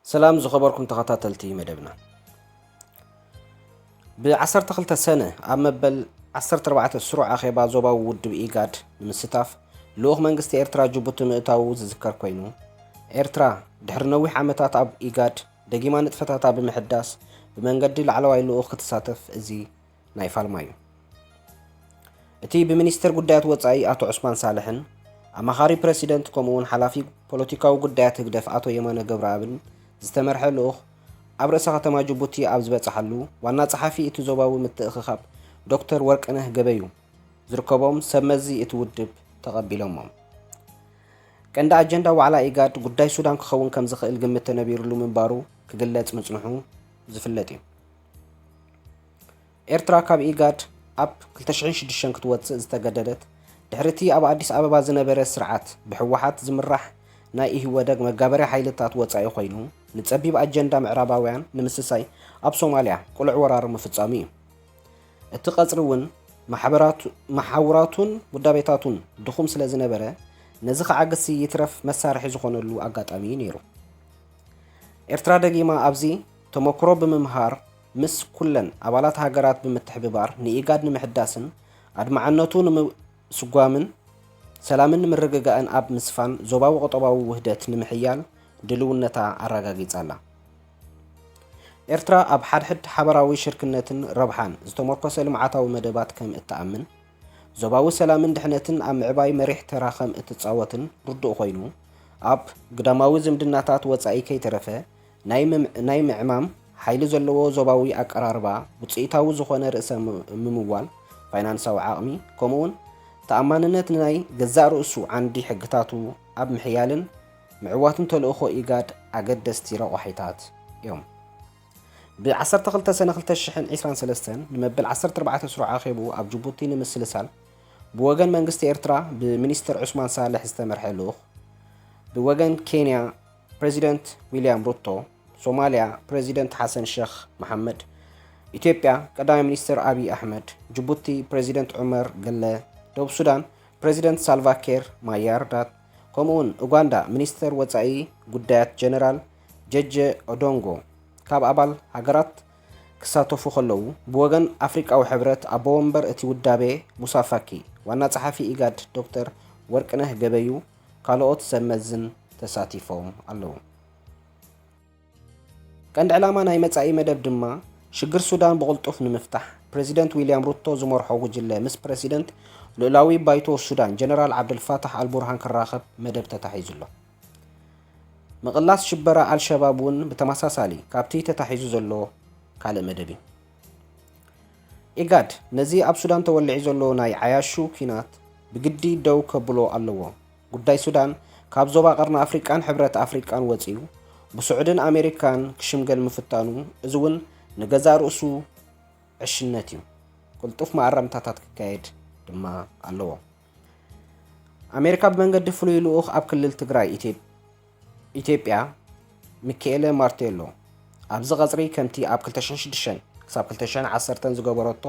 سلام زخبركم تخطاتلتي مدبنا بعصرت خلت سنة أما بل عصرت ربعة السرعة أخيبا زوبا ود بإيجاد المستاف لوغ منغستي إيرترا جبوت مئتاو زذكر كوينو إيرترا دحر نويح عمتات أب إيجاد دقيما نتفتاتا بمحداس بمنقدي العلوائي لوغ كتساتف إزي نايفال مايو اتي بمنستر قدات وطعي آتو عثمان صالحن أما خاري بريسيدنت كومون حلافي بوليتيكاو قدات هقدف آتو يمانا قبرابن ዝተመርሐ ልኡኽ ኣብ ርእሰ ከተማ ጅቡቲ ኣብ ዝበፅሓሉ ዋና ጸሓፊ እቲ ዞባዊ ምትእኽኻብ ዶክተር ወርቅነህ ገበዩ ዝርከቦም ሰብ መዚ እቲ ውድብ ተቐቢሎሞም ቀንዲ ኣጀንዳ ዋዕላ ኢጋድ ጉዳይ ሱዳን ክኸውን ከም ዝኽእል ግምት ተነቢሩሉ ምንባሩ ክግለጽ ምጽንሑ ዝፍለጥ እዩ ኤርትራ ካብ ኢጋድ ኣብ 2006 ክትወፅእ ዝተገደደት ድሕርቲ ኣብ ኣዲስ ኣበባ ዝነበረ ስርዓት ብሕወሓት ዝምራሕ ናይ ኢህወደግ መጋበርያ ሓይልታት ወጻኢ ኮይኑ ንጸቢብ ኣጀንዳ ምዕራባውያን ንምስሳይ ኣብ ሶማልያ ቁልዕ ወራር ምፍጻሙ እዩ እቲ ቐጽሪ እውን ማሕበራቱን ውዳቤታቱን ድኹም ስለ ዝነበረ ነዚ ከዓግሲ ይትረፍ መሳርሒ ዝኾነሉ ኣጋጣሚ ነይሩ ኤርትራ ደጊማ ኣብዚ ተመክሮ ብምምሃር ምስ ኩለን ኣባላት ሃገራት ብምትሕብባር ንኢጋድ ንምሕዳስን ኣድማዓነቱ ንምስጓምን ሰላምን ምርግጋእን ኣብ ምስፋን ዞባዊ ቁጠባዊ ውህደት ንምሕያል ድልውነታ ኣረጋጊጻላ ኤርትራ ኣብ ሓድሕድ ሓበራዊ ሽርክነትን ረብሓን ዝተመርኮሰ ልምዓታዊ መደባት ከም እትኣምን ዞባዊ ሰላምን ድሕነትን ኣብ ምዕባይ መሪሕ ተራ ከም እትጻወትን ርዱእ ኮይኑ ኣብ ግዳማዊ ዝምድናታት ወጻኢ ከይተረፈ ናይ ምዕማም ሓይሊ ዘለዎ ዞባዊ ኣቀራርባ ውፅኢታዊ ዝኾነ ርእሰ ምምዋል ፋይናንሳዊ ዓቕሚ ከምኡውን ተኣማንነት ናይ ገዛእ ርእሱ ዓንዲ ሕግታቱ ኣብ ምሕያልን ምዕዋትን ተልእኾ ኢጋድ ኣገደስቲ ረቑሒታት እዮም ብ12 ሰነ 2023 ንመበል 14 ስሩዕ ኣኼቡ ኣብ ጅቡቲ ንምስልሳል ብወገን መንግስቲ ኤርትራ ብሚኒስትር ዑስማን ሳልሕ ዝተመርሐ ልኡኽ ብወገን ኬንያ ፕሬዚደንት ዊልያም ሩቶ ሶማልያ ፕሬዚደንት ሓሰን ሼኽ መሐመድ ኢትዮጵያ ቀዳማይ ሚኒስትር አብይ አሕመድ ጅቡቲ ፕሬዚደንት ዑመር ገለ ደቡብ ሱዳን ፕሬዚደንት ሳልቫኪር ማያርዳት ከምኡውን ኡጋንዳ ሚኒስትር ወጻኢ ጉዳያት ጀነራል ጀጀ ኦዶንጎ ካብ ኣባል ሃገራት ክሳተፉ ከለዉ ብወገን ኣፍሪቃዊ ሕብረት ኣቦ ወንበር እቲ ውዳቤ ሙሳ ፋኪ ዋና ጸሓፊ ኢጋድ ዶክተር ወርቅነህ ገበዩ ካልኦት ሰመዝን ተሳቲፎም ኣለዉ ቀንዲ ዕላማ ናይ መጻኢ መደብ ድማ ሽግር ሱዳን ብቕልጡፍ ንምፍታሕ ፕሬዚደንት ዊልያም ሩቶ ዝመርሖ ጉጅለ ምስ ፕሬዚደንት ልዕላዊ ባይቶ ሱዳን ጀነራል ዓብድልፋታሕ አልቡርሃን ክራኸብ መደብ ተታሒዙሎ ምቕላስ ሽበራ አልሸባብ እውን ብተመሳሳሊ ካብቲ ተታሒዙ ዘሎ ካልእ መደብ እዩ ኢጋድ ነዚ ኣብ ሱዳን ተወልዒ ዘሎ ናይ ዓያሹ ኩናት ብግዲ ደው ከብሎ ኣለዎ ጉዳይ ሱዳን ካብ ዞባ ቀርኒ ኣፍሪቃን ሕብረት ኣፍሪቃን ወፂኡ ብስዑድን ኣሜሪካን ክሽምገል ምፍታኑ እዚ እውን ንገዛእ ርእሱ ዕሽነት እዩ ቅልጡፍ ማዕረምታታት ክካየድ ድማ ኣለዎ ኣሜሪካ ብመንገዲ ፍሉይ ልኡኽ ኣብ ክልል ትግራይ ኢትዮጵያ ሚካኤለ ማርቴሎ ኣብዚ ቐጽሪ ከምቲ ኣብ 2006 ክሳብ 2010 ዝገበረቶ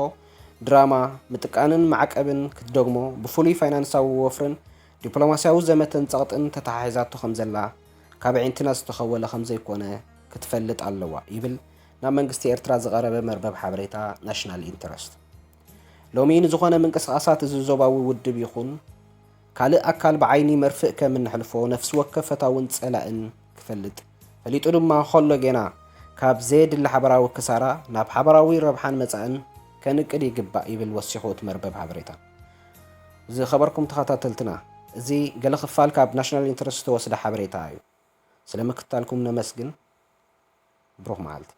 ድራማ ምጥቃንን ማዕቀብን ክትደግሞ ብፍሉይ ፋይናንሳዊ ወፍርን ዲፕሎማስያዊ ዘመተን ጸቕጥን ተተሓሒዛቶ ከም ዘላ ካብ ዒንትና ዝተኸወለ ከም ዘይኮነ ክትፈልጥ ኣለዋ ይብል ናብ መንግስቲ ኤርትራ ዝቐረበ መርበብ ሓበሬታ ናሽናል ኢንተረስት ሎሚ ንዝኾነ ምንቅስቓሳት እዚ ዞባዊ ውድብ ይኹን ካልእ ኣካል ብዓይኒ መርፍእ ከም እንሕልፎ ነፍሲ ወከፍ ፈታውን ጸላእን ክፈልጥ ፈሊጡ ድማ ኸሎ ጌና ካብ ዘየድሊ ሓበራዊ ክሳራ ናብ ሓበራዊ ረብሓን መጻእን ከንቅድ ይግባእ ይብል ወሲኹ እቲ መርበብ ሓበሬታ እዚ ኸበርኩም ተኸታተልትና እዚ ገለ ክፋል ካብ ናሽናል ኢንተረስት ዝተወስደ ሓበሬታ እዩ ስለምክትታልኩም ነመስግን ብሩኽ መዓልቲ